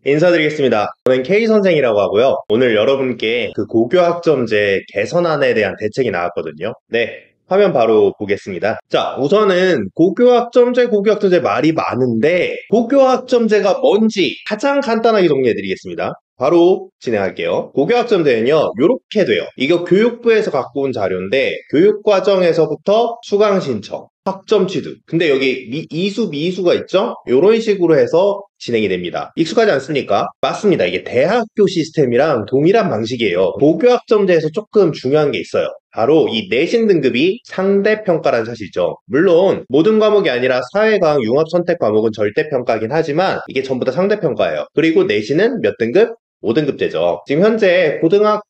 인사드리겠습니다. 저는 K 선생이라고 하고요. 오늘 여러분께 그 고교학점제 개선안에 대한 대책이 나왔거든요. 네, 화면 바로 보겠습니다. 자, 우선은 고교학점제 말이 많은데 고교학점제가 뭔지 가장 간단하게 정리해드리겠습니다. 바로 진행할게요. 고교학점제는요, 요렇게 돼요. 이거 교육부에서 갖고 온 자료인데 교육과정에서부터 수강 신청, 학점 취득. 근데 여기 이수, 미수가 있죠? 이런 식으로 해서 진행이 됩니다. 익숙하지 않습니까? 맞습니다. 이게 대학교 시스템이랑 동일한 방식이에요. 고교학점제에서 조금 중요한 게 있어요. 바로 이 내신 등급이 상대평가라는 사실이죠. 물론 모든 과목이 아니라 사회과학, 융합선택 과목은 절대평가긴 하지만 이게 전부 다 상대평가예요. 그리고 내신은 몇 등급? 5등급제죠. 지금 현재 고등학교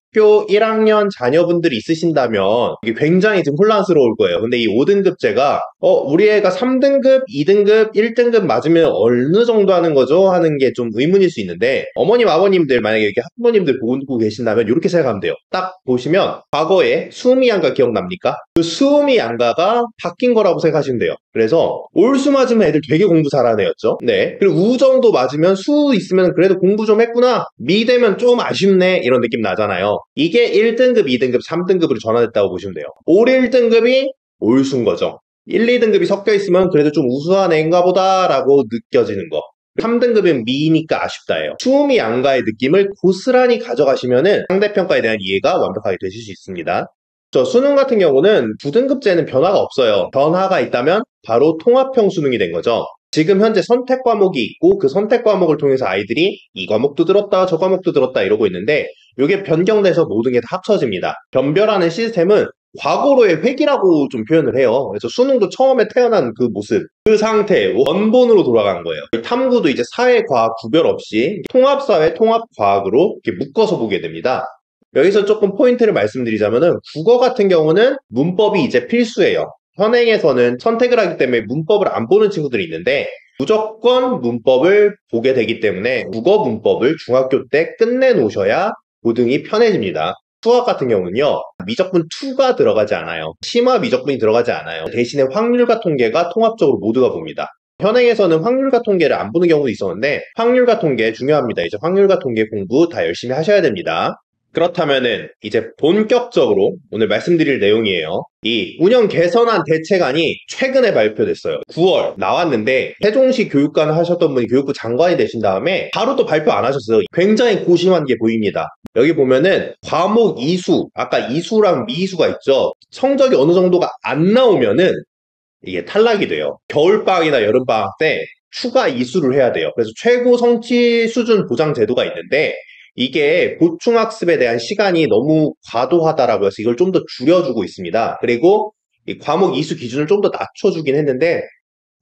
1학년 자녀분들이 있으신다면 이게 굉장히 지금 혼란스러울 거예요. 근데 이 5등급제가 우리 애가 3등급, 2등급, 1등급 맞으면 어느 정도 하는 거죠? 하는 게 좀 의문일 수 있는데 어머님, 아버님들 만약에 이렇게 학부모님들 보고 계신다면 이렇게 생각하면 돼요. 딱 보시면 과거에 수음이 양가 기억납니까? 그 수음이 양가가 바뀐 거라고 생각하시면 돼요. 그래서 올수 맞으면 애들 되게 공부 잘하는 애였죠. 네. 그리고 우 정도 맞으면 수 있으면 그래도 공부 좀 했구나. 미 되면 좀 아쉽네. 이런 느낌 나잖아요. 이게 1등급, 2등급, 3등급으로 전환했다고 보시면 돼요. 올 1등급이 올수인 거죠. 1, 2등급이 섞여 있으면 그래도 좀 우수한 애인가 보다라고 느껴지는 거. 3등급은 미니까 아쉽다예요. 수음이 양가의 느낌을 고스란히 가져가시면은 상대평가에 대한 이해가 완벽하게 되실 수 있습니다. 수능 같은 경우는 9등급제는 변화가 없어요. 변화가 있다면 바로 통합형 수능이 된 거죠. 지금 현재 선택 과목이 있고 그 선택 과목을 통해서 아이들이 이 과목도 들었다 저 과목도 들었다 이러고 있는데 이게 변경돼서 모든 게 다 합쳐집니다. 변별하는 시스템은 과거로의 회귀라고 좀 표현을 해요. 그래서 수능도 처음에 태어난 그 모습, 그 상태, 원본으로 돌아간 거예요. 탐구도 이제 사회과학 구별 없이 통합사회, 통합과학으로 이렇게 묶어서 보게 됩니다. 여기서 조금 포인트를 말씀드리자면은 국어 같은 경우는 문법이 이제 필수예요. 현행에서는 선택을 하기 때문에 문법을 안 보는 친구들이 있는데 무조건 문법을 보게 되기 때문에 국어 문법을 중학교 때 끝내놓으셔야 고등이 편해집니다. 수학 같은 경우는요, 미적분 2가 들어가지 않아요. 심화 미적분이 들어가지 않아요. 대신에 확률과 통계가 통합적으로 모두가 봅니다. 현행에서는 확률과 통계를 안 보는 경우도 있었는데 확률과 통계 중요합니다. 이제 확률과 통계 공부 다 열심히 하셔야 됩니다. 그렇다면은 이제 본격적으로 오늘 말씀드릴 내용이에요. 이 운영 개선안 대책안이 최근에 발표됐어요. 9월 나왔는데 세종시 교육관 하셨던 분이 교육부 장관이 되신 다음에 바로 또 발표 안 하셨어요. 굉장히 고심한 게 보입니다. 여기 보면은 과목 이수, 아까 이수랑 미이수가 있죠. 성적이 어느 정도가 안 나오면은 이게 탈락이 돼요. 겨울방학이나 여름방학 때 추가 이수를 해야 돼요. 그래서 최고 성취 수준 보장 제도가 있는데 이게 보충학습에 대한 시간이 너무 과도하다라고 해서 이걸 좀 더 줄여주고 있습니다. 그리고 이 과목 이수 기준을 좀 더 낮춰주긴 했는데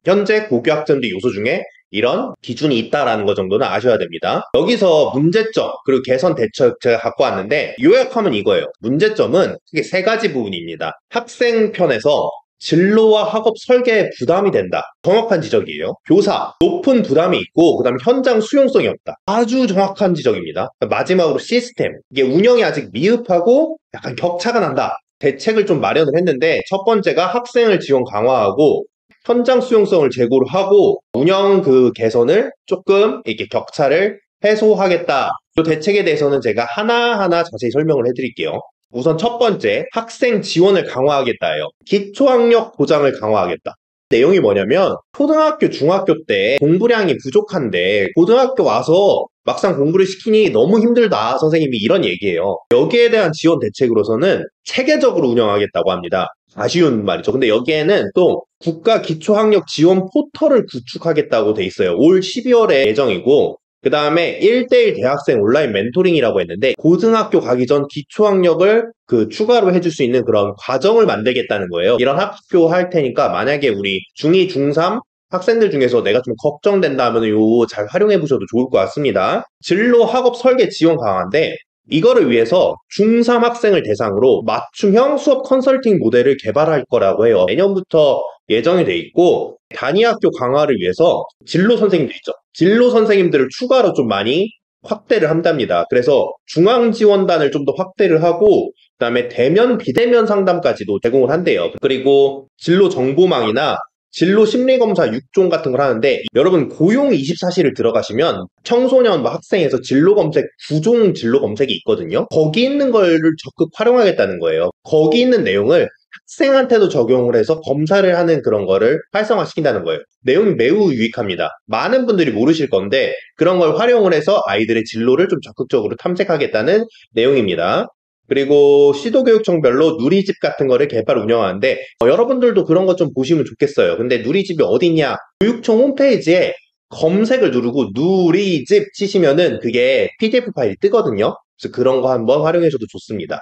현재 고교학점제 요소 중에 이런 기준이 있다라는 것 정도는 아셔야 됩니다. 여기서 문제점 그리고 개선 대책 제가 갖고 왔는데 요약하면 이거예요. 문제점은 크게 3가지 부분입니다. 학생 편에서 진로와 학업 설계에 부담이 된다. 정확한 지적이에요. 교사, 높은 부담이 있고 그 다음에 현장 수용성이 없다. 아주 정확한 지적입니다. 마지막으로 시스템, 이게 운영이 아직 미흡하고 약간 격차가 난다. 대책을 좀 마련을 했는데 첫 번째가 학생을 지원 강화하고 현장 수용성을 제고를 하고 운영 그 개선을 조금 이렇게 격차를 해소하겠다. 이 대책에 대해서는 제가 하나하나 자세히 설명을 해드릴게요. 우선 첫 번째, 학생 지원을 강화하겠다예요. 기초학력 보장을 강화하겠다. 내용이 뭐냐면 초등학교, 중학교 때 공부량이 부족한데 고등학교 와서 막상 공부를 시키니 너무 힘들다. 선생님이 이런 얘기예요. 여기에 대한 지원 대책으로서는 체계적으로 운영하겠다고 합니다. 아쉬운 말이죠. 근데 여기에는 또 국가 기초학력 지원 포털을 구축하겠다고 돼 있어요. 올 12월에 예정이고 그 다음에 1대1 대학생 온라인 멘토링이라고 했는데 고등학교 가기 전 기초학력을 추가로 해줄 수 있는 그런 과정을 만들겠다는 거예요. 이런 학교 할 테니까 만약에 우리 중2, 중3 학생들 중에서 내가 좀 걱정된다 하면 요거 잘 활용해 보셔도 좋을 것 같습니다. 진로 학업 설계 지원 강화인데 이거를 위해서 중3 학생을 대상으로 맞춤형 수업 컨설팅 모델을 개발할 거라고 해요. 내년부터 예정이 돼 있고 단위학교 강화를 위해서 진로 선생님들 있죠. 진로 선생님들을 추가로 좀 많이 확대를 한답니다. 그래서 중앙지원단을 좀 더 확대를 하고 그다음에 대면, 비대면 상담까지도 제공을 한대요. 그리고 진로 정보망이나 진로 심리검사 6종 같은 걸 하는데, 여러분 고용 24시를 들어가시면 청소년 학생에서 진로 검색 9종 진로 검색이 있거든요. 거기 있는 걸 적극 활용하겠다는 거예요. 거기 있는 내용을 학생한테도 적용을 해서 검사를 하는 그런 거를 활성화시킨다는 거예요. 내용이 매우 유익합니다. 많은 분들이 모르실 건데 그런 걸 활용을 해서 아이들의 진로를 좀 적극적으로 탐색하겠다는 내용입니다. 그리고 시도교육청별로 누리집 같은 거를 개발 운영하는데 여러분들도 그런 거 좀 보시면 좋겠어요. 근데 누리집이 어디냐? 교육청 홈페이지에 검색을 누르고 누리집 치시면은 그게 PDF 파일이 뜨거든요. 그래서 그런 거 한번 활용해줘도 좋습니다.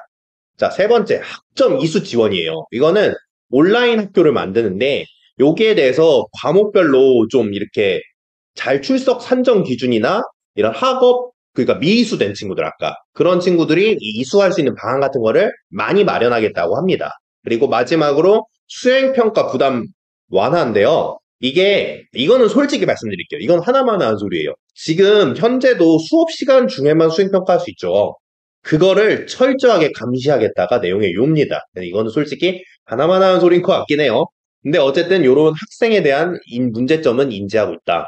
자, 세 번째, 학점 이수 지원이에요. 이거는 온라인 학교를 만드는데 여기에 대해서 과목별로 좀 이렇게 잘 출석 산정 기준이나 이런 학업, 그러니까 미이수된 친구들 아까 그런 친구들이 이수할 수 있는 방안 같은 거를 많이 마련하겠다고 합니다. 그리고 마지막으로 수행평가 부담 완화인데요. 이거는 솔직히 말씀드릴게요. 이건 하나만 하는 소리예요. 지금 현재도 수업 시간 중에만 수행평가할 수 있죠. 그거를 철저하게 감시하겠다가 내용의 요입니다. 이거는 솔직히 하나만 하는 소리인 것 같긴 해요. 근데 어쨌든 이런 학생에 대한 문제점은 인지하고 있다.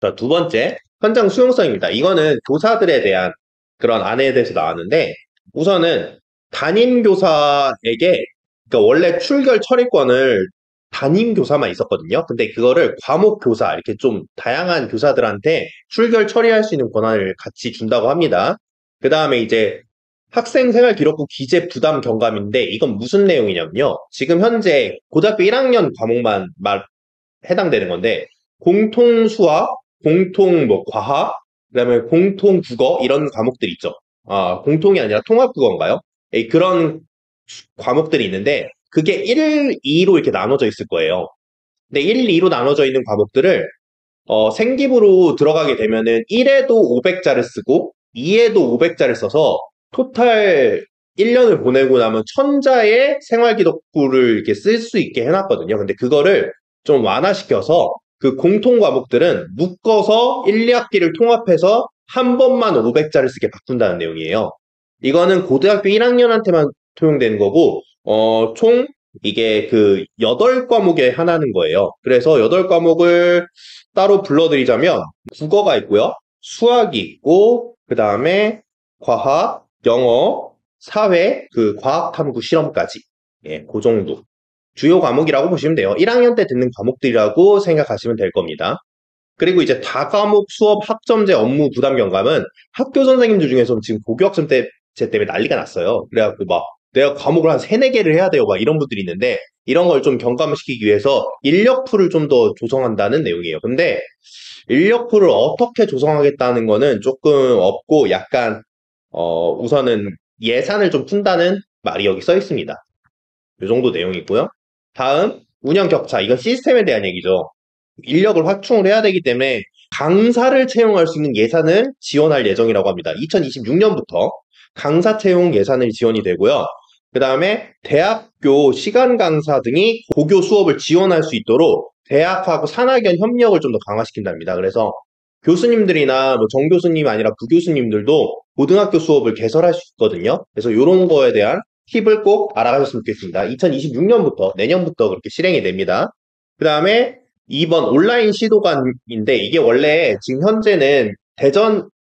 자, 두 번째, 현장 수용성입니다. 이거는 교사들에 대한 그런 안내에 대해서 나왔는데, 우선은 담임교사에게, 그러니까 원래 출결 처리권을 담임교사만 있었거든요. 근데 그거를 과목교사, 이렇게 좀 다양한 교사들한테 출결 처리할 수 있는 권한을 같이 준다고 합니다. 그 다음에 이제 학생생활기록부 기재 부담 경감인데, 이건 무슨 내용이냐면요. 지금 현재 고등학교 1학년 과목만 해당되는 건데, 공통 수학, 공통 과학, 그다음에 공통 국어 이런 과목들 있죠. 아, 공통이 아니라 통합 국어인가요? 그런 과목들이 있는데 그게 1, 2로 이렇게 나눠져 있을 거예요. 근데 1, 2로 나눠져 있는 과목들을 생기부로 들어가게 되면은 1에도 500자를 쓰고 2에도 500자를 써서 토탈 1년을 보내고 나면 1000자의 생활기록부를 이렇게 쓸 수 있게 해놨거든요. 근데 그거를 좀 완화시켜서 그 공통 과목들은 묶어서 1, 2학기를 통합해서 한 번만 500자를 쓰게 바꾼다는 내용이에요. 이거는 고등학교 1학년한테만 통용되는 거고, 총 이게 그 8과목에 하나는 거예요. 그래서 8과목을 따로 불러드리자면 국어가 있고요. 수학이 있고, 그 다음에 과학, 영어, 사회, 그 과학탐구 실험까지. 예, 그 정도. 주요 과목이라고 보시면 돼요. 1학년 때 듣는 과목들이라고 생각하시면 될 겁니다. 그리고 이제 다과목 수업 학점제 업무 부담 경감은 학교 선생님들 중에서 지금 고교학점 제 때문에 난리가 났어요. 그래갖고 막 내가 과목을 한 3, 4개를 해야 돼요. 막 이런 분들이 있는데 이런 걸 좀 경감시키기 위해서 인력풀을 좀 더 조성한다는 내용이에요. 근데 인력풀을 어떻게 조성하겠다는 거는 조금 없고 약간 우선은 예산을 좀 푼다는 말이 여기 써 있습니다. 이 정도 내용이고요. 다음 운영 격차. 이건 시스템에 대한 얘기죠. 인력을 확충을 해야 되기 때문에 강사를 채용할 수 있는 예산을 지원할 예정이라고 합니다. 2026년부터 강사 채용 예산을 지원이 되고요. 그 다음에 대학교 시간 강사 등이 고교 수업을 지원할 수 있도록 대학하고 산학연 협력을 좀 더 강화시킨답니다. 그래서 교수님들이나 뭐 정교수님 아니라 부교수님들도 고등학교 수업을 개설할 수 있거든요. 그래서 이런 거에 대한 팁을 꼭 알아가셨으면 좋겠습니다. 2026년부터, 내년부터 그렇게 실행이 됩니다. 그 다음에 2번 온라인 시도관인데 이게 원래 지금 현재는 대전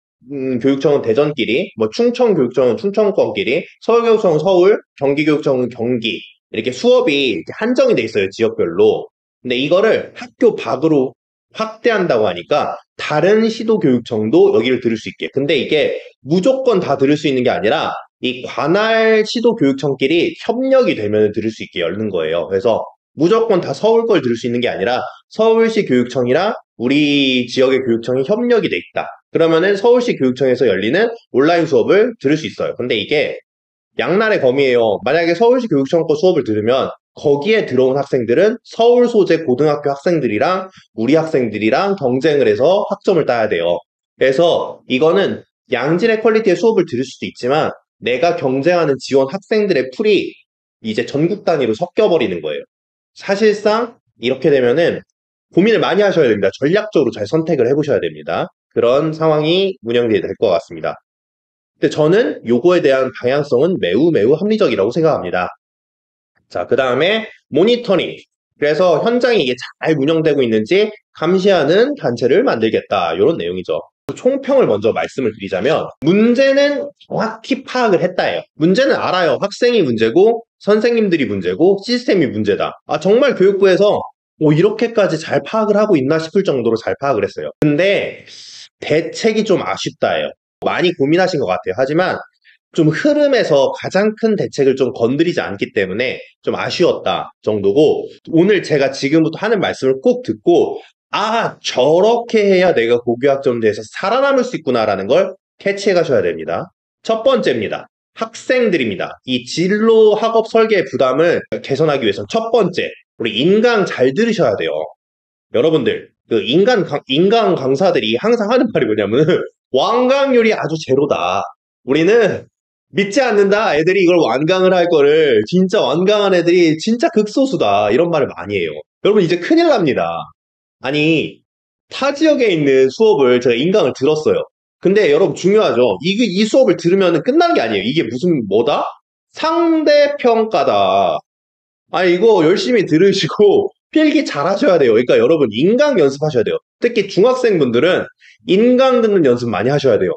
교육청은 대전끼리, 뭐 충청교육청은 충청권끼리, 서울교육청은 서울, 경기교육청은 경기 이렇게 수업이 이렇게 한정이 돼 있어요. 지역별로. 근데 이거를 학교 밖으로 확대한다고 하니까 다른 시도교육청도 여기를 들을 수 있게. 근데 이게 무조건 다 들을 수 있는 게 아니라 이 관할 시도교육청끼리 협력이 되면 들을 수 있게 열는 거예요. 그래서 무조건 다 서울 걸 들을 수 있는 게 아니라 서울시 교육청이랑 우리 지역의 교육청이 협력이 돼 있다. 그러면은 서울시 교육청에서 열리는 온라인 수업을 들을 수 있어요. 근데 이게 양날의 검이에요. 만약에 서울시 교육청 거 수업을 들으면 거기에 들어온 학생들은 서울 소재 고등학교 학생들이랑 우리 학생들이랑 경쟁을 해서 학점을 따야 돼요. 그래서 이거는 양질의 퀄리티의 수업을 들을 수도 있지만 내가 경쟁하는 지원 학생들의 풀이 이제 전국 단위로 섞여버리는 거예요. 사실상 이렇게 되면은 고민을 많이 하셔야 됩니다. 전략적으로 잘 선택을 해보셔야 됩니다. 그런 상황이 운영이 될 것 같습니다. 근데 저는 요거에 대한 방향성은 매우 합리적이라고 생각합니다. 자, 그 다음에 모니터링. 그래서 현장이 이게 잘 운영되고 있는지 감시하는 단체를 만들겠다. 이런 내용이죠. 총평을 먼저 말씀을 드리자면 문제는 정확히 파악을 했다예요. 문제는 알아요. 학생이 문제고 선생님들이 문제고 시스템이 문제다. 아 정말 교육부에서 이렇게까지 잘 파악을 하고 있나 싶을 정도로 잘 파악을 했어요. 근데 대책이 좀 아쉽다예요. 많이 고민하신 것 같아요. 하지만 좀 흐름에서 가장 큰 대책을 좀 건드리지 않기 때문에 좀 아쉬웠다 정도고, 오늘 제가 지금부터 하는 말씀을 꼭 듣고 아 저렇게 해야 내가 고교학점제에서 살아남을 수 있구나라는 걸 캐치해 가셔야 됩니다. 첫 번째입니다. 학생들입니다. 이 진로 학업 설계의 부담을 개선하기 위해서는 첫 번째, 우리 인강 잘 들으셔야 돼요. 여러분들 그 인강 강사들이 항상 하는 말이 뭐냐면 완강률이 아주 제로다. 우리는 믿지 않는다. 애들이 이걸 완강을 할 거를. 진짜 완강한 애들이 진짜 극소수다. 이런 말을 많이 해요. 여러분 이제 큰일 납니다. 아니 타 지역에 있는 수업을 제가 인강을 들었어요. 근데 여러분 중요하죠. 이 수업을 들으면 끝나는 게 아니에요. 이게 무슨 뭐다? 상대평가다. 아니 이거 열심히 들으시고 필기 잘 하셔야 돼요. 그러니까 여러분 인강 연습하셔야 돼요. 특히 중학생분들은 인강 듣는 연습 많이 하셔야 돼요.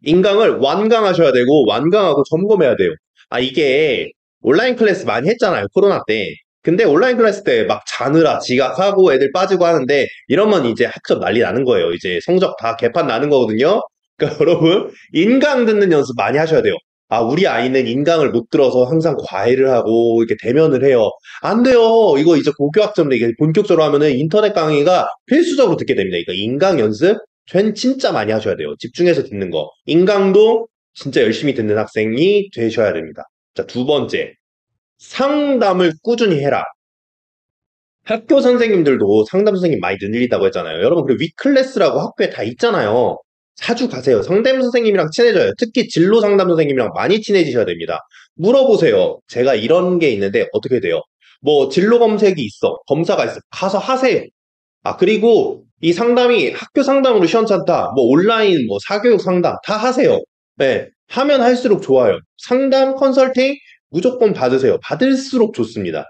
인강을 완강하셔야 되고 완강하고 점검해야 돼요. 아 이게 온라인 클래스 많이 했잖아요. 코로나 때. 근데 온라인 클래스 때 막 자느라 지각하고 애들 빠지고 하는데 이러면 이제 학점 난리 나는 거예요. 이제 성적 다 개판 나는 거거든요. 그러니까 여러분 인강 듣는 연습 많이 하셔야 돼요. 아 우리 아이는 인강을 못 들어서 항상 과외를 하고 이렇게 대면을 해요. 안 돼요. 이거 이제 고교학점 이게 본격적으로 하면은 인터넷 강의가 필수적으로 듣게 됩니다. 그러니까 인강 연습 진짜 많이 하셔야 돼요. 집중해서 듣는 거. 인강도 진짜 열심히 듣는 학생이 되셔야 됩니다. 자, 두 번째. 상담을 꾸준히 해라. 학교 선생님들도 상담 선생님 많이 늘리다고 했잖아요. 여러분, 그리고 위클래스라고 학교에 다 있잖아요. 자주 가세요. 상담 선생님이랑 친해져요. 특히 진로 상담 선생님이랑 많이 친해지셔야 됩니다. 물어보세요. 제가 이런 게 있는데 어떻게 돼요? 뭐 진로 검색이 있어. 검사가 있어. 가서 하세요. 아, 그리고 이 상담이 학교 상담으로 시원찮다. 뭐 온라인, 뭐 사교육 상담 다 하세요. 네. 하면 할수록 좋아요. 상담 컨설팅 무조건 받으세요. 받을수록 좋습니다.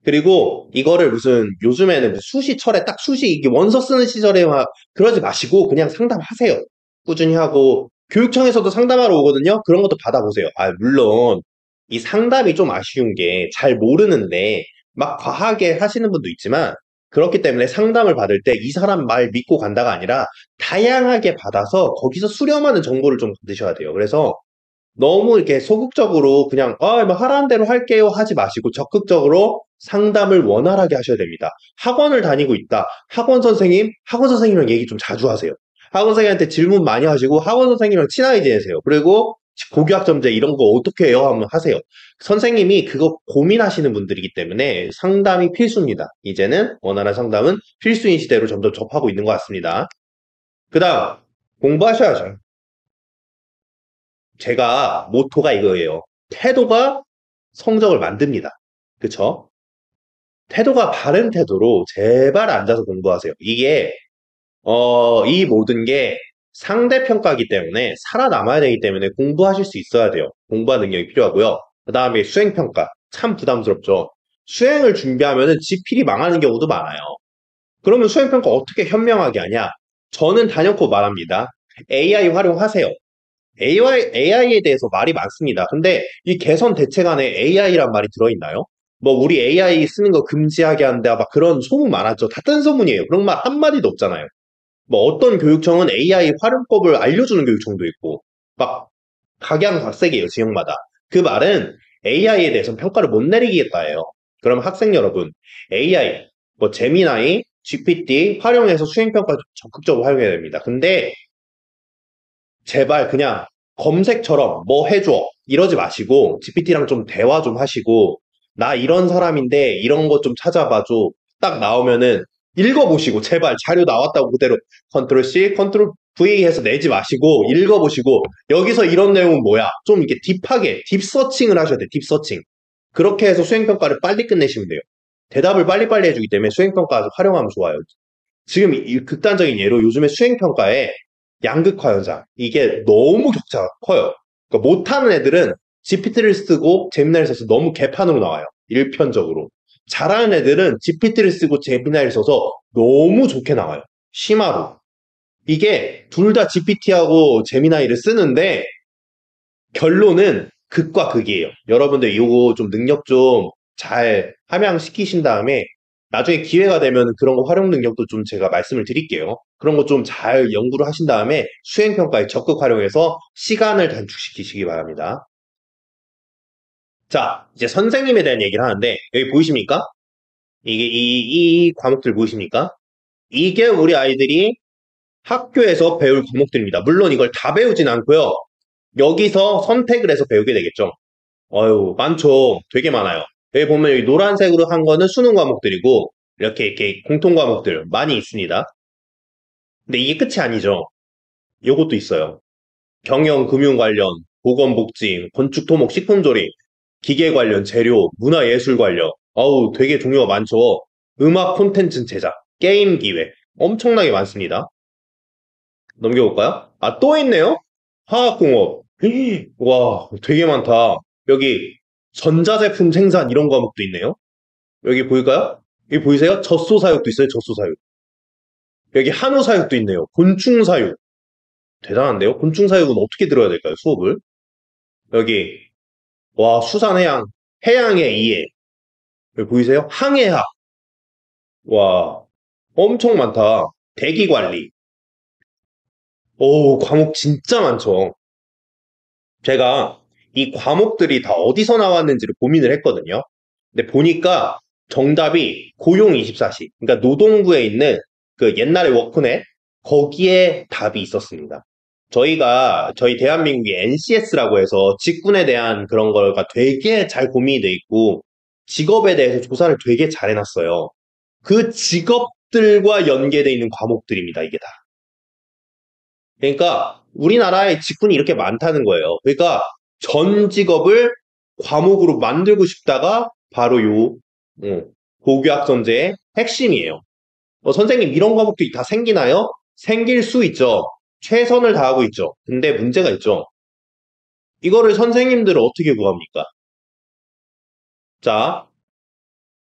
그리고 이거를 무슨 요즘에는 수시 철에 딱 수시 이게 원서 쓰는 시절에 막 그러지 마시고 그냥 상담하세요. 꾸준히 하고 교육청에서도 상담하러 오거든요. 그런 것도 받아보세요. 아, 물론 이 상담이 좀 아쉬운 게 잘 모르는데 막 과하게 하시는 분도 있지만 그렇기 때문에 상담을 받을 때 이 사람 말 믿고 간다가 아니라 다양하게 받아서 거기서 수렴하는 정보를 좀 받으셔야 돼요. 그래서 너무 이렇게 소극적으로 그냥 뭐 하라는 대로 할게요 하지 마시고 적극적으로 상담을 원활하게 하셔야 됩니다. 학원을 다니고 있다. 학원 선생님이랑 얘기 좀 자주 하세요. 학원 선생님한테 질문 많이 하시고 학원 선생님이랑 친하게 지내세요. 그리고 고교학점제 이런 거 어떻게 해요? 하면 하세요. 선생님이 그거 고민하시는 분들이기 때문에 상담이 필수입니다. 이제는 원활한 상담은 필수인 시대로 점점 접하고 있는 것 같습니다. 그 다음 공부하셔야죠. 제가 모토가 이거예요. 태도가 성적을 만듭니다. 그쵸? 태도가 바른 태도로 제발 앉아서 공부하세요. 이게 이 모든 게 상대평가이기 때문에 살아남아야 되기 때문에 공부하실 수 있어야 돼요. 공부하는 능력이 필요하고요. 그 다음에 수행평가. 참 부담스럽죠. 수행을 준비하면은 지필이 망하는 경우도 많아요. 그러면 수행평가 어떻게 현명하게 하냐? 저는 단연코 말합니다. AI 활용하세요. AI에 대해서 말이 많습니다. 근데 이 개선 대책 안에 AI란 말이 들어있나요? 뭐 우리 AI 쓰는 거 금지하게 한다 막 그런 소문 많았죠. 다 뜬 소문이에요. 그런 말 한마디도 없잖아요. 뭐 어떤 교육청은 AI 활용법을 알려주는 교육청도 있고 막 각양각색이에요. 지역마다. 그 말은 AI에 대해서 평가를 못 내리겠다예요. 그럼 학생 여러분 AI 뭐 제미나이, GPT 활용해서 수행평가 적극적으로 활용해야 됩니다. 근데 제발 그냥 검색처럼 뭐 해줘 이러지 마시고 GPT랑 좀 대화 좀 하시고 나 이런 사람인데 이런 거 좀 찾아봐줘 딱 나오면은 읽어보시고 제발 자료 나왔다고 그대로 컨트롤 C, 컨트롤 V 해서 내지 마시고 읽어보시고 여기서 이런 내용은 뭐야 좀 이렇게 딥하게 딥서칭을 하셔야 돼요. 딥서칭. 그렇게 해서 수행평가를 빨리 끝내시면 돼요. 대답을 빨리빨리 해주기 때문에 수행평가 활용하면 좋아요. 지금 이 극단적인 예로 요즘에 수행평가에 양극화 현상. 이게 너무 격차가 커요. 그러니까 못하는 애들은 GPT를 쓰고 제미나이를 써서 너무 개판으로 나와요. 일편적으로. 잘하는 애들은 GPT를 쓰고 제미나이를 써서 너무 좋게 나와요. 심화로. 이게 둘 다 GPT하고 제미나이를 쓰는데 결론은 극과 극이에요. 여러분들 이거 좀 능력 좀 잘 함양시키신 다음에 나중에 기회가 되면 그런 거 활용 능력도 좀 제가 말씀을 드릴게요. 그런 거 좀 잘 연구를 하신 다음에 수행평가에 적극 활용해서 시간을 단축시키시기 바랍니다. 자, 이제 선생님에 대한 얘기를 하는데 여기 보이십니까? 이게 이 과목들 보이십니까? 이게 우리 아이들이 학교에서 배울 과목들입니다. 물론 이걸 다 배우진 않고요. 여기서 선택을 해서 배우게 되겠죠. 어유 많죠. 되게 많아요. 여기 보면 여기 노란색으로 한 거는 수능 과목들이고 이렇게 공통 과목들 많이 있습니다. 근데 이게 끝이 아니죠. 요것도 있어요. 경영, 금융 관련, 보건복지, 건축, 토목, 식품조리, 기계 관련, 재료, 문화예술 관련. 어우, 되게 종류가 많죠. 음악 콘텐츠 제작, 게임 기획. 엄청나게 많습니다. 넘겨볼까요? 아, 또 있네요? 화학공업. 와, 되게 많다. 여기 전자제품 생산 이런 과목도 있네요. 여기 보일까요? 여기 보이세요? 젖소사육도 있어요, 젖소사육. 여기 한우사육도 있네요. 곤충사육. 대단한데요? 곤충사육은 어떻게 들어야 될까요, 수업을? 여기, 와, 수산해양, 해양의 이해. 여기 보이세요? 항해학. 와, 엄청 많다. 대기관리. 오, 과목 진짜 많죠. 제가 이 과목들이 다 어디서 나왔는지를 고민을 했거든요. 근데 보니까 정답이 고용24시, 그러니까 노동부에 있는 그 옛날에 워크넷, 거기에 답이 있었습니다. 저희 대한민국이 NCS라고 해서 직군에 대한 그런 거가 되게 잘 고민이 돼 있고, 직업에 대해서 조사를 되게 잘 해놨어요. 그 직업들과 연계되어 있는 과목들입니다, 이게 다. 그러니까 우리나라에 직군이 이렇게 많다는 거예요. 그러니까 전 직업을 과목으로 만들고 싶다가 바로 요 고교학점제의 핵심이에요. 선생님 이런 과목도 다 생기나요? 생길 수 있죠. 최선을 다하고 있죠. 근데 문제가 있죠. 이거를 선생님들은 어떻게 구합니까? 자,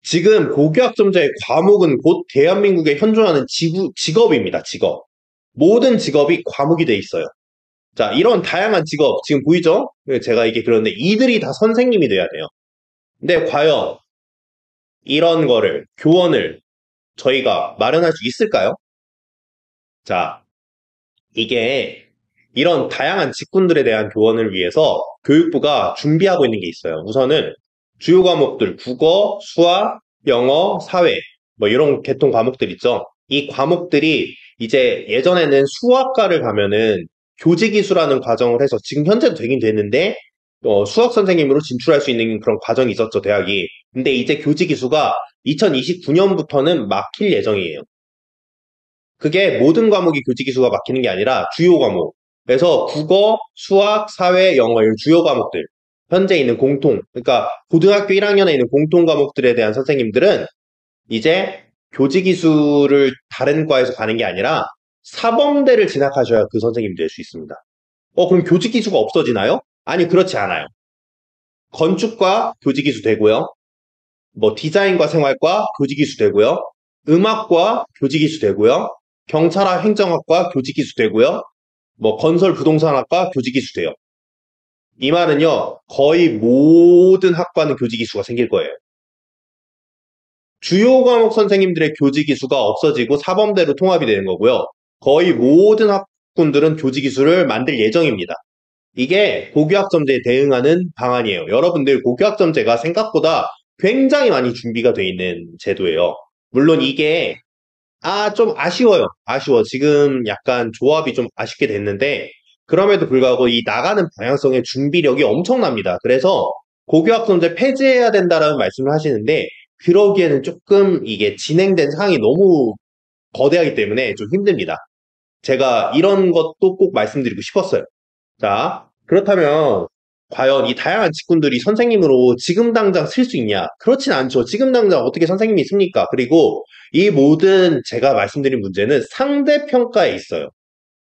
지금 고교학점제의 과목은 곧 대한민국에 현존하는 직업입니다. 직업. 모든 직업이 과목이 돼 있어요. 자, 이런 다양한 직업 지금 보이죠? 제가 이게 그런데 이들이 다 선생님이 돼야 돼요. 근데 과연 이런 거를 교원을 저희가 마련할 수 있을까요? 자, 이게 이런 다양한 직군들에 대한 교원을 위해서 교육부가 준비하고 있는 게 있어요. 우선은 주요 과목들 국어, 수학, 영어, 사회 뭐 이런 계통 과목들 있죠. 이 과목들이 이제 예전에는 수학과를 가면은 교직이수라는 과정을 해서 지금 현재도 되긴 됐는데 수학 선생님으로 진출할 수 있는 그런 과정이 있었죠, 대학이. 근데 이제 교직이수가 2029년부터는 막힐 예정이에요. 그게 모든 과목이 교직이수가 막히는 게 아니라 주요 과목. 그래서 국어, 수학, 사회, 영어 이런 주요 과목들. 현재 있는 그러니까 고등학교 1학년에 있는 공통 과목들에 대한 선생님들은 이제 교직이수를 다른 과에서 가는 게 아니라 사범대를 진학하셔야 그 선생님이 될 수 있습니다. 그럼 교직이수가 없어지나요? 아니, 그렇지 않아요. 건축과 교직이수 되고요. 뭐 디자인과 생활과 교직이수 되고요. 음악과 교직이수 되고요. 경찰학 행정학과 교직이수 되고요. 뭐 건설 부동산학과 교직이수 돼요. 이 말은요, 거의 모든 학과는 교직이수가 생길 거예요. 주요 과목 선생님들의 교직이수가 없어지고 사범대로 통합이 되는 거고요. 거의 모든 학군들은 교직이수를 만들 예정입니다. 이게 고교학점제에 대응하는 방안이에요. 여러분들 고교학점제가 생각보다 굉장히 많이 준비가 되어 있는 제도예요. 물론 이게 좀 아쉬워요. 아쉬워. 지금 약간 조합이 좀 아쉽게 됐는데 그럼에도 불구하고 이 나가는 방향성의 준비력이 엄청납니다. 그래서 고교학점제 폐지해야 된다라는 말씀을 하시는데 그러기에는 조금 이게 진행된 상황이 너무 거대하기 때문에 좀 힘듭니다. 제가 이런 것도 꼭 말씀드리고 싶었어요. 자, 그렇다면 과연 이 다양한 직군들이 선생님으로 지금 당장 쓸 수 있냐? 그렇진 않죠. 지금 당장 어떻게 선생님이 씁니까? 그리고 이 모든 제가 말씀드린 문제는 상대평가에 있어요.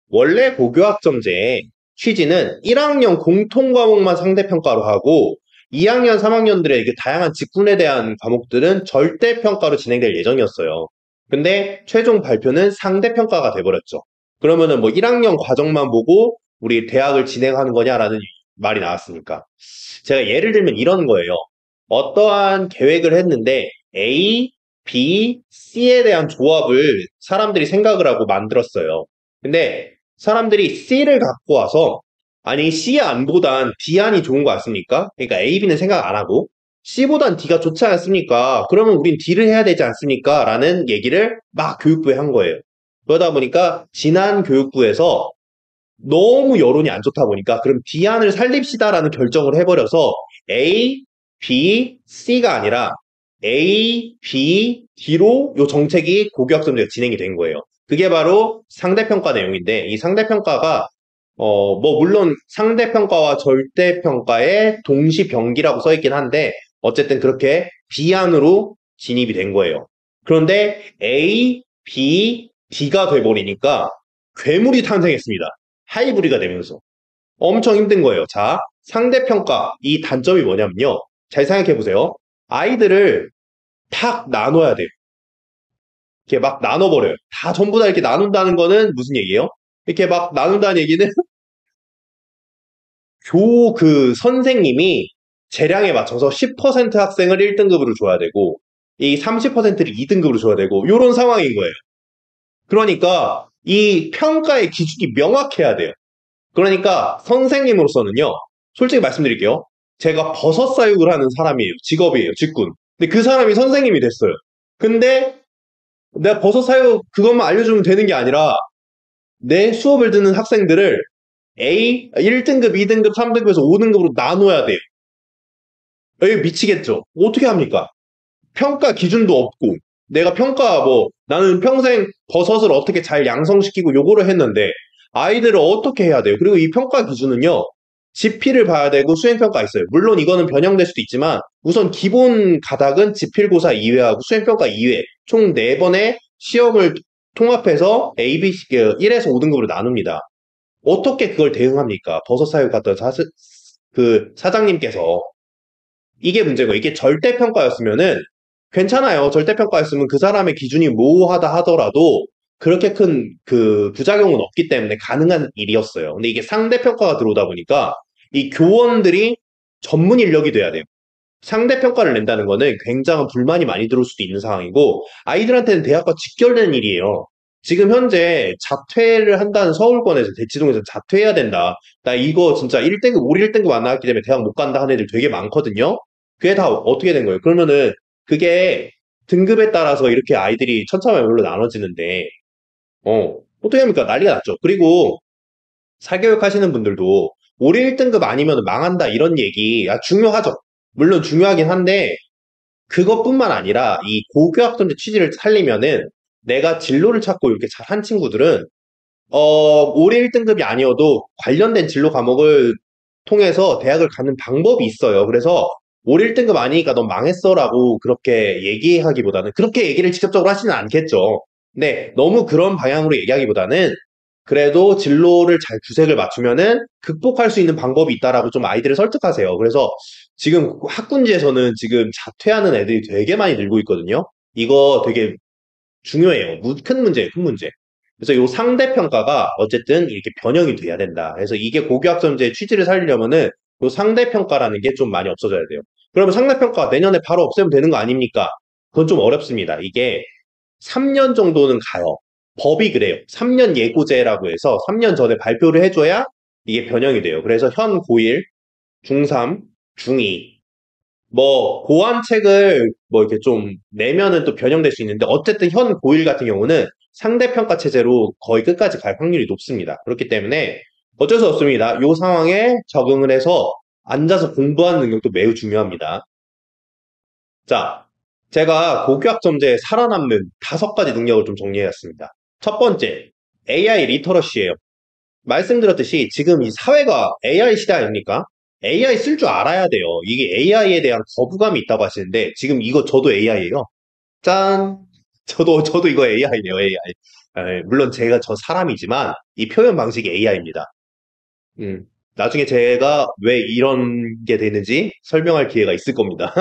원래 고교학점제의 취지는 1학년 공통과목만 상대평가로 하고 2학년, 3학년들의 다양한 직군에 대한 과목들은 절대평가로 진행될 예정이었어요. 근데 최종 발표는 상대평가가 돼버렸죠. 그러면은 뭐 1학년 과정만 보고 우리 대학을 진행하는 거냐라는 말이 나왔으니까. 제가 예를 들면 이런 거예요. 어떠한 계획을 했는데 A, B, C에 대한 조합을 사람들이 생각을 하고 만들었어요. 근데 사람들이 C를 갖고 와서 아니 C 안보단 D 안이 좋은 거 같습니까? 그러니까 A, B는 생각 안 하고 C보단 D가 좋지 않습니까? 그러면 우린 D를 해야 되지 않습니까? 라는 얘기를 막 교육부에 한 거예요. 그러다 보니까 지난 교육부에서 너무 여론이 안 좋다 보니까 그럼 D안을 살립시다라는 결정을 해버려서 A, B, C가 아니라 A, B, D로 이 정책이 고교학점제가 진행이 된 거예요. 그게 바로 상대평가 내용인데 이 상대평가가 뭐 물론 상대평가와 절대평가의 동시병기라고 써있긴 한데 어쨌든 그렇게 B안으로 진입이 된 거예요. 그런데 A, B, D가 돼버리니까 괴물이 탄생했습니다. 하이브리가 되면서 엄청 힘든 거예요. 자, 상대평가 이 단점이 뭐냐면요. 잘 생각해 보세요. 아이들을 탁 나눠야 돼요. 이렇게 막 나눠버려요. 다 전부 다 이렇게 나눈다는 거는 무슨 얘기예요? 이렇게 막 나눈다는 얘기는 그 선생님이 재량에 맞춰서 10% 학생을 1등급으로 줘야 되고 이 30%를 2등급으로 줘야 되고 이런 상황인 거예요. 그러니까 이 평가의 기준이 명확해야 돼요. 그러니까 선생님으로서는요. 솔직히 말씀드릴게요. 제가 버섯 사육을 하는 사람이에요. 직업이에요. 직군. 근데 그 사람이 선생님이 됐어요. 근데 내가 버섯 사육 그것만 알려주면 되는 게 아니라 내 수업을 듣는 학생들을 A 1등급, 2등급, 3등급에서 5등급으로 나눠야 돼요. 에이, 미치겠죠? 어떻게 합니까? 평가 기준도 없고 내가 평가 뭐 나는 평생 버섯을 어떻게 잘 양성시키고 요거를 했는데 아이들을 어떻게 해야 돼요? 그리고 이 평가 기준은요. 지필을 봐야 되고 수행평가 있어요. 물론 이거는 변형될 수도 있지만 우선 기본 가닥은 지필고사 2회하고 수행평가 2회 총 4번의 시험을 통합해서 A, B, C 1에서 5등급으로 나눕니다. 어떻게 그걸 대응합니까? 버섯 사육 갔던 그 사장님께서 이게 문제고 이게 절대평가였으면은 괜찮아요. 절대평가였으면 그 사람의 기준이 모호하다 하더라도 그렇게 큰 그 부작용은 없기 때문에 가능한 일이었어요. 근데 이게 상대평가가 들어오다 보니까 이 교원들이 전문 인력이 돼야 돼요. 상대평가를 낸다는 거는 굉장한 불만이 많이 들어올 수도 있는 상황이고 아이들한테는 대학과 직결되는 일이에요. 지금 현재 자퇴를 한다는 서울권에서 대치동에서 자퇴해야 된다. 나 이거 진짜 1등급, 우리 1등급 안 나왔기 때문에 대학 못 간다 하는 애들 되게 많거든요. 그게 다 어떻게 된 거예요? 그러면은 그게 등급에 따라서 이렇게 아이들이 천차만별로 나눠지는데 어떻게 합니까? 난리가 났죠. 그리고 사교육 하시는 분들도 올해 1등급 아니면 망한다 이런 얘기 중요하죠. 물론 중요하긴 한데 그것뿐만 아니라 이 고교학점제 취지를 살리면은 내가 진로를 찾고 이렇게 잘한 친구들은 올해 1등급이 아니어도 관련된 진로 과목을 통해서 대학을 가는 방법이 있어요. 그래서 올해 1등급 아니니까 넌 망했어라고 그렇게 얘기하기보다는 그렇게 얘기를 직접적으로 하지는 않겠죠. 근데 너무 그런 방향으로 얘기하기보다는 그래도 진로를 잘 구색을 맞추면은 극복할 수 있는 방법이 있다라고 좀 아이들을 설득하세요. 그래서 지금 학군지에서는 지금 자퇴하는 애들이 되게 많이 늘고 있거든요. 이거 되게 중요해요. 큰 문제예요, 큰 문제. 그래서 이 상대평가가 어쨌든 이렇게 변형이 돼야 된다. 그래서 이게 고교학점제의 취지를 살리려면은 이 상대평가라는 게 좀 많이 없어져야 돼요. 그러면 상대평가 내년에 바로 없애면 되는 거 아닙니까? 그건 좀 어렵습니다. 이게 3년 정도는 가요. 법이 그래요. 3년 예고제라고 해서 3년 전에 발표를 해줘야 이게 변형이 돼요. 그래서 현 고1, 중3, 중2, 뭐 고안책을 뭐 이렇게 좀 내면은 또 변형될 수 있는데 어쨌든 현 고1 같은 경우는 상대평가 체제로 거의 끝까지 갈 확률이 높습니다. 그렇기 때문에 어쩔 수 없습니다. 이 상황에 적응을 해서 앉아서 공부하는 능력도 매우 중요합니다. 자, 제가 고교학점제에 살아남는 5가지 능력을 좀 정리해봤습니다. 첫 번째, AI 리터러시예요. 말씀드렸듯이 지금 이 사회가 AI 시대 아닙니까? AI 쓸 줄 알아야 돼요. 이게 AI에 대한 거부감이 있다고 하시는데 지금 이거 저도 AI예요. 짠! 저도 이거 AI네요, AI. 물론 제가 저 사람이지만 이 표현 방식이 AI입니다. 나중에 제가 왜 이런 게 되는지 설명할 기회가 있을 겁니다.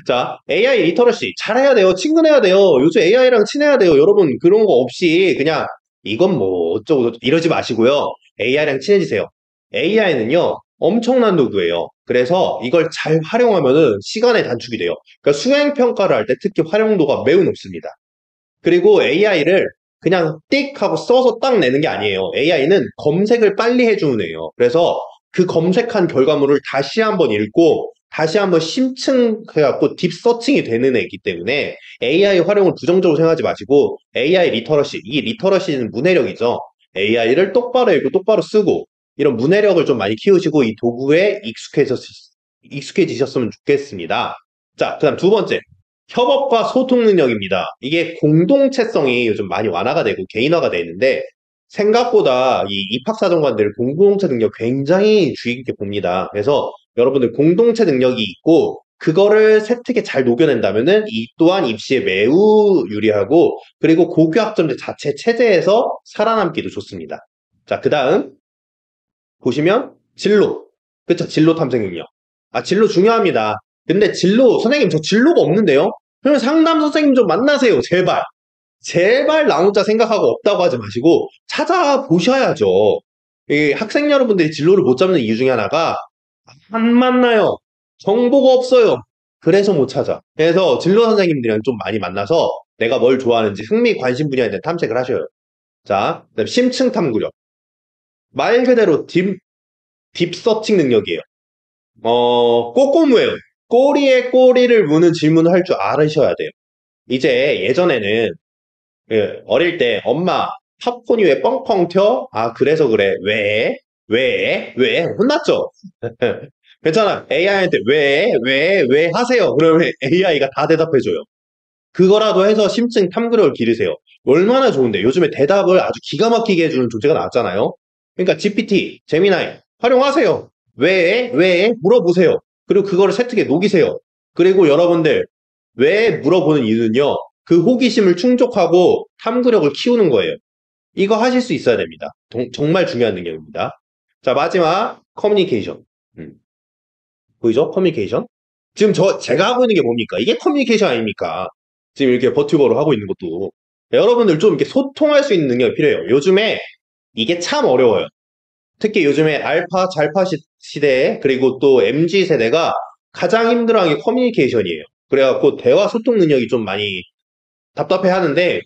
자, AI 리터러시 잘해야 돼요. 친근해야 돼요. 요즘 AI랑 친해야 돼요. 여러분 그런 거 없이 그냥 이건 뭐 어쩌고 이러지 마시고요. AI랑 친해지세요. AI는요 엄청난 도구예요. 그래서 이걸 잘 활용하면은 시간의 단축이 돼요. 그러니까 수행 평가를 할 때 특히 활용도가 매우 높습니다. 그리고 AI를 그냥 띡 하고 써서 딱 내는 게 아니에요. AI는 검색을 빨리 해주는 애예요. 그래서 그 검색한 결과물을 다시 한번 읽고 다시 한번 심층해갖고 딥서칭이 되는 애이기 때문에 AI 활용을 부정적으로 생각하지 마시고 AI 리터러시, 이 리터러시는 문해력이죠. AI를 똑바로 읽고 똑바로 쓰고 이런 문해력을 좀 많이 키우시고 이 도구에 익숙해지셨으면 좋겠습니다. 자, 그 다음 두 번째. 협업과 소통 능력입니다. 이게 공동체성이 요즘 많이 완화가 되고 개인화가 되어 있는데 생각보다 이 입학사정관들 공동체 능력 굉장히 주의 깊게 봅니다. 그래서 여러분들 공동체 능력이 있고 그거를 세특에 잘 녹여낸다면은 이 또한 입시에 매우 유리하고 그리고 고교학점제 자체 체제에서 살아남기도 좋습니다. 자, 그 다음 보시면 진로. 그쵸? 진로 탐색 능력. 아, 진로 중요합니다. 근데 진로, 선생님, 저 진로가 없는데요? 그러면 상담 선생님 좀 만나세요, 제발. 제발 나 혼자 생각하고 없다고 하지 마시고 찾아보셔야죠. 이 학생 여러분들이 진로를 못 잡는 이유 중에 하나가 안 만나요. 정보가 없어요. 그래서 못 찾아. 그래서 진로 선생님들이랑 좀 많이 만나서 내가 뭘 좋아하는지 흥미 관심 분야에 대한 탐색을 하셔요. 자, 그다음 심층 탐구력. 말 그대로 딥서칭 능력이에요. 꼬꼬무예요. 꼬리에 꼬리를 무는 질문을 할 줄 알으셔야 돼요. 이제 예전에는 어릴 때 엄마 팝콘이 왜 뻥뻥 튀어? 아 그래서 그래. 왜? 왜? 왜? 혼났죠? 괜찮아. AI한테 왜 하세요? 그러면 AI가 다 대답해줘요. 그거라도 해서 심층 탐구력을 기르세요. 얼마나 좋은데 요즘에 대답을 아주 기가 막히게 해주는 존재가 나왔잖아요. 그러니까 GPT, 제미나이 활용하세요. 왜 물어보세요. 그리고 그거를 세특에 녹이세요. 그리고 여러분들 왜 물어보는 이유는요. 그 호기심을 충족하고 탐구력을 키우는 거예요. 이거 하실 수 있어야 됩니다. 정말 중요한 능력입니다. 자, 마지막 커뮤니케이션. 보이죠? 커뮤니케이션. 지금 제가 하고 있는 게 뭡니까? 이게 커뮤니케이션 아닙니까? 지금 이렇게 버튜버로 하고 있는 것도. 여러분들 좀 이렇게 소통할 수 있는 능력이 필요해요. 요즘에 이게 참 어려워요. 특히 요즘에 알파, 잘파 시대에 그리고 또 MZ 세대가 가장 힘들어하는 게 커뮤니케이션이에요. 그래갖고 대화 소통 능력이 좀 많이 답답해 하는데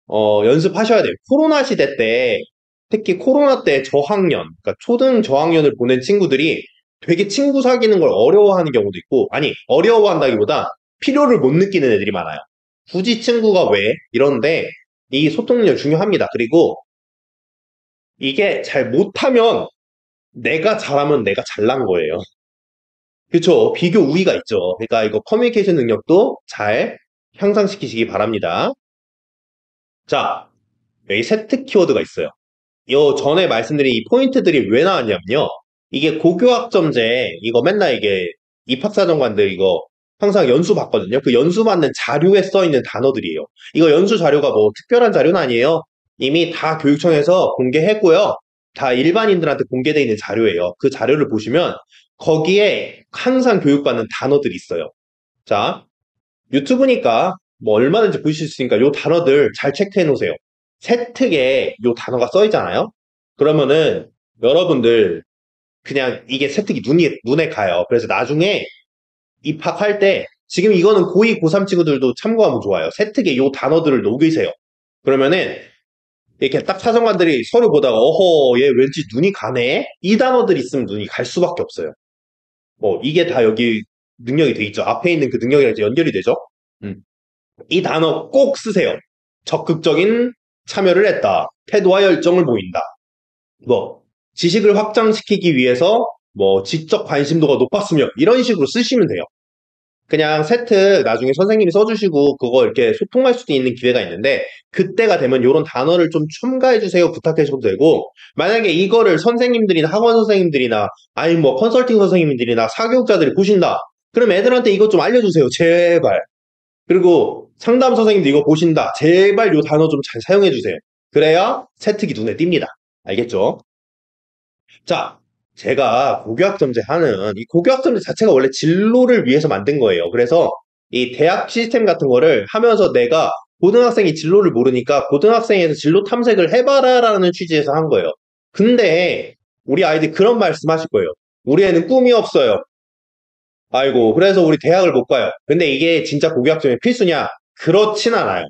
연습하셔야 돼요. 코로나 시대 때 특히 코로나 때 저학년, 그러니까 초등 저학년을 보낸 친구들이 되게 친구 사귀는 걸 어려워하는 경우도 있고, 아니 어려워한다기보다 필요를 못 느끼는 애들이 많아요. 굳이 친구가 왜? 이런데 이 소통 능력 중요합니다. 그리고 이게 잘 못하면 내가 잘하면 내가 잘난 거예요. 그쵸? 비교 우위가 있죠. 그러니까 이거 커뮤니케이션 능력도 잘 향상시키시기 바랍니다. 자, 여기 세트 키워드가 있어요. 요 전에 말씀드린 이 포인트들이 왜 나왔냐면요. 이게 고교학점제, 이거 맨날 이게 입학사정관들 이거 항상 연수 받거든요. 그 연수 받는 자료에 써 있는 단어들이에요. 이거 연수 자료가 뭐 특별한 자료는 아니에요. 이미 다 교육청에서 공개했고요. 다 일반인들한테 공개되어 있는 자료예요. 그 자료를 보시면 거기에 항상 교육받는 단어들이 있어요. 자, 유튜브니까 뭐 얼마든지 보실 수 있으니까 요 단어들 잘 체크해 놓으세요. 세특에 요 단어가 써 있잖아요. 그러면은 여러분들 그냥 이게 세특이 눈에 가요. 그래서 나중에 입학할 때 지금 이거는 고2, 고3 친구들도 참고하면 좋아요. 세특에 요 단어들을 녹이세요. 그러면은 이렇게 딱 사정관들이 서류 보다가 어허 얘 왠지 눈이 가네? 이 단어들 있으면 눈이 갈 수밖에 없어요. 뭐 이게 다 여기 능력이 돼 있죠. 앞에 있는 그 능력이랑 이제 연결이 되죠. 이 단어 꼭 쓰세요. 적극적인 참여를 했다. 태도와 열정을 보인다. 뭐 지식을 확장시키기 위해서 뭐 지적 관심도가 높았으며 이런 식으로 쓰시면 돼요. 그냥 세트 나중에 선생님이 써주시고 그거 이렇게 소통할 수도 있는 기회가 있는데 그때가 되면 이런 단어를 좀 첨가해 주세요 부탁해 주셔도 되고 만약에 이거를 선생님들이나 학원 선생님들이나 아니 뭐 컨설팅 선생님들이나 사교육자들이 보신다 그럼 애들한테 이것 좀 알려주세요 제발. 그리고 상담 선생님도 이거 보신다 제발 이 단어 좀 잘 사용해 주세요. 그래야 세특이 눈에 띕니다. 알겠죠? 자, 제가 고교학점제 하는 이 고교학점제 자체가 원래 진로를 위해서 만든 거예요. 그래서 이 대학 시스템 같은 거를 하면서 내가 고등학생이 진로를 모르니까 고등학생에서 진로 탐색을 해봐라라는 취지에서 한 거예요. 근데 우리 아이들 그런 말씀 하실 거예요. 우리 애는 꿈이 없어요. 아이고, 그래서 우리 대학을 못 가요. 근데 이게 진짜 고교학점의 필수냐? 그렇진 않아요.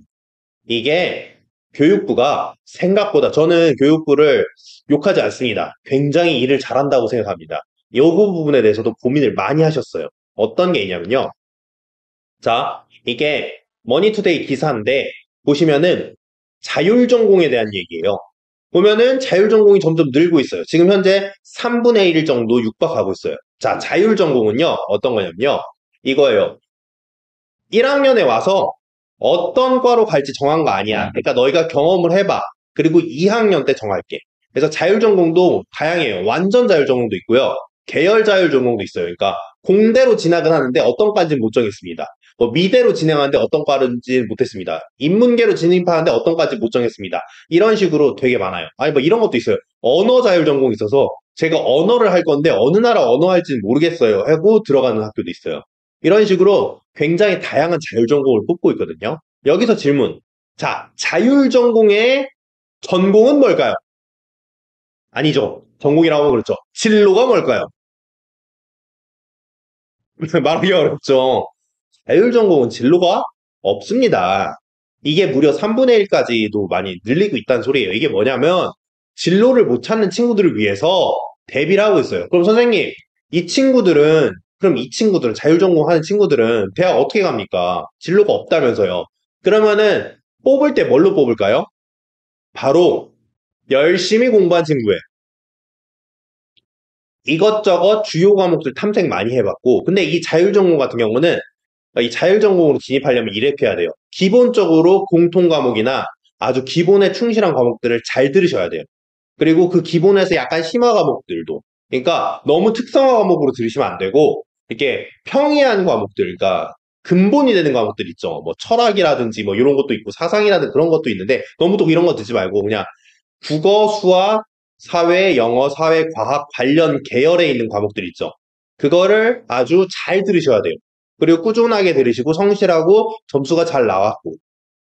이게 교육부가 생각보다 저는 교육부를 욕하지 않습니다. 굉장히 일을 잘한다고 생각합니다. 이 부분에 대해서도 고민을 많이 하셨어요. 어떤 게 있냐면요. 자, 이게 머니투데이 기사인데 보시면은 자율전공에 대한 얘기예요. 보면은 자율전공이 점점 늘고 있어요. 지금 현재 3분의 1 정도 육박하고 있어요. 자, 자율전공은요. 어떤 거냐면요. 이거예요. 1학년에 와서 어떤 과로 갈지 정한 거 아니야. 그러니까 너희가 경험을 해봐. 그리고 2학년 때 정할게. 그래서 자율전공도 다양해요. 완전 자율전공도 있고요. 계열 자율전공도 있어요. 그러니까 공대로 진학은 하는데 어떤 과인지는 못 정했습니다. 뭐 미대로 진행하는데 어떤 과인지는 못했습니다. 인문계로 진입하는데 어떤 과인지 못 정했습니다. 이런 식으로 되게 많아요. 아니 뭐 이런 것도 있어요. 언어 자율전공이 있어서 제가 언어를 할 건데 어느 나라 언어 할지는 모르겠어요 하고 들어가는 학교도 있어요. 이런 식으로 굉장히 다양한 자율전공을 뽑고 있거든요. 여기서 질문. 자, 자율전공의 전공은 뭘까요? 아니죠. 전공이라고 하면 그렇죠. 진로가 뭘까요? 말하기 어렵죠. 자율전공은 진로가 없습니다. 이게 무려 3분의 1까지도 많이 늘리고 있다는 소리예요. 이게 뭐냐면 진로를 못 찾는 친구들을 위해서 대비를 하고 있어요. 그럼 선생님, 그럼 이 친구들은 자율전공 하는 친구들은 대학 어떻게 갑니까? 진로가 없다면서요. 그러면은 뽑을 때 뭘로 뽑을까요? 바로 열심히 공부한 친구예요. 이것저것 주요 과목들 탐색 많이 해봤고, 근데 이 자율전공 같은 경우는 이 자율전공으로 진입하려면 이렇게 해야 돼요. 기본적으로 공통 과목이나 아주 기본에 충실한 과목들을 잘 들으셔야 돼요. 그리고 그 기본에서 약간 심화 과목들도. 그러니까 너무 특성화 과목으로 들으시면 안 되고, 이렇게 평이한 과목들, 그러니까 근본이 되는 과목들 있죠. 뭐 철학이라든지 뭐 이런 것도 있고 사상이라든지 그런 것도 있는데 너무 또 이런 거 듣지 말고 그냥 국어, 수학, 사회, 영어, 사회, 과학 관련 계열에 있는 과목들 있죠. 그거를 아주 잘 들으셔야 돼요. 그리고 꾸준하게 들으시고 성실하고 점수가 잘 나왔고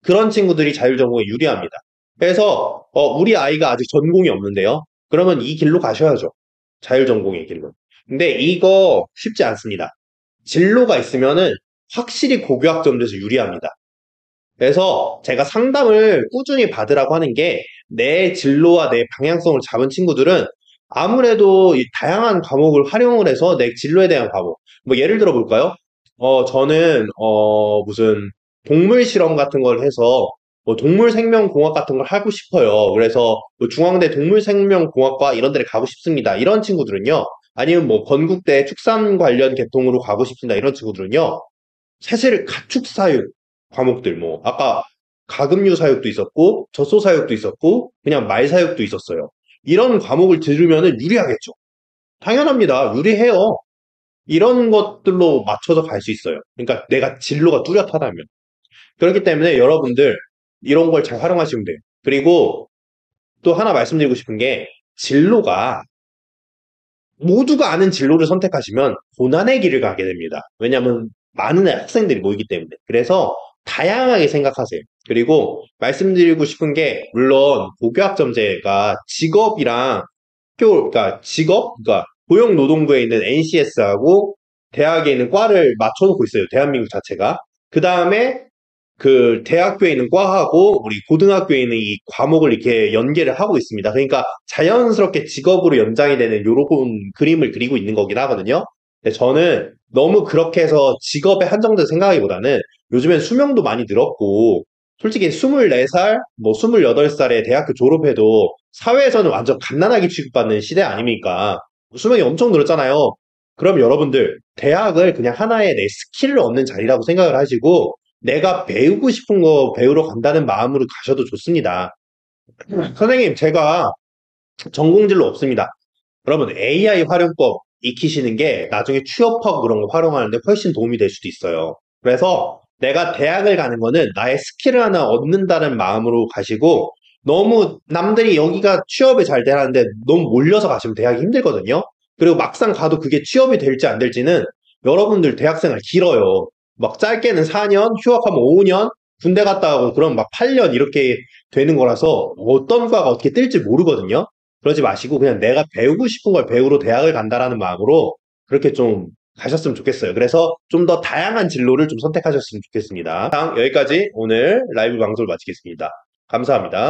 그런 친구들이 자율전공에 유리합니다. 그래서 우리 아이가 아직 전공이 없는데요. 그러면 이 길로 가셔야죠. 자율전공의 길로. 근데 이거 쉽지 않습니다. 진로가 있으면은 확실히 고교학점에서 유리합니다. 그래서 제가 상담을 꾸준히 받으라고 하는 게 내 진로와 내 방향성을 잡은 친구들은 아무래도 이 다양한 과목을 활용을 해서 내 진로에 대한 과목. 뭐 예를 들어 볼까요? 저는 무슨 동물 실험 같은 걸 해서 뭐 동물 생명공학 같은 걸 하고 싶어요. 그래서 뭐 중앙대 동물생명공학과 이런 데를 가고 싶습니다. 이런 친구들은요. 아니면 뭐 건국대 축산 관련 계통으로 가고 싶습니다. 이런 친구들은요. 사실 가축사육 과목들 뭐 아까 가금류 사육도 있었고 젖소 사육도 있었고 그냥 말 사육도 있었어요. 이런 과목을 들으면은 유리하겠죠. 당연합니다. 유리해요. 이런 것들로 맞춰서 갈 수 있어요. 그러니까 내가 진로가 뚜렷하다면. 그렇기 때문에 여러분들 이런 걸 잘 활용하시면 돼요. 그리고 또 하나 말씀드리고 싶은 게 진로가 모두가 아는 진로를 선택하시면 고난의 길을 가게 됩니다. 왜냐하면 많은 학생들이 모이기 때문에. 그래서 다양하게 생각하세요. 그리고 말씀드리고 싶은 게 물론 고교학점제가 직업이랑 그러니까 그러니까 고용노동부에 있는 NCS하고 대학에 있는 과를 맞춰놓고 있어요. 대한민국 자체가. 그 다음에 그 대학교에 있는 과하고 우리 고등학교에 있는 이 과목을 이렇게 연계를 하고 있습니다. 그러니까 자연스럽게 직업으로 연장이 되는 이런 그림을 그리고 있는 거긴 하거든요. 근데 저는 너무 그렇게 해서 직업에 한정돼서 생각하기보다는 요즘엔 수명도 많이 늘었고 솔직히 24살, 뭐 28살에 대학교 졸업해도 사회에서는 완전 갓난아기 취급받는 시대 아닙니까? 수명이 엄청 늘었잖아요. 그럼 여러분들 대학을 그냥 하나의 내 스킬을 얻는 자리라고 생각을 하시고 내가 배우고 싶은 거 배우러 간다는 마음으로 가셔도 좋습니다. 선생님, 제가 전공진로 없습니다. 여러분, AI 활용법 익히시는 게 나중에 취업하고 그런 거 활용하는데 훨씬 도움이 될 수도 있어요. 그래서 내가 대학을 가는 거는 나의 스킬을 하나 얻는다는 마음으로 가시고 너무 남들이 여기가 취업이 잘 되라는데 너무 몰려서 가시면 대학이 힘들거든요. 그리고 막상 가도 그게 취업이 될지 안 될지는 여러분들 대학생활 길어요. 막 짧게는 4년, 휴학하면 5년, 군대 갔다 오고 그럼 막 8년 이렇게 되는 거라서 어떤 과가 어떻게 뜰지 모르거든요. 그러지 마시고 그냥 내가 배우고 싶은 걸 배우러 대학을 간다라는 마음으로 그렇게 좀 가셨으면 좋겠어요. 그래서 좀 더 다양한 진로를 좀 선택하셨으면 좋겠습니다. 여기까지 오늘 라이브 방송을 마치겠습니다. 감사합니다.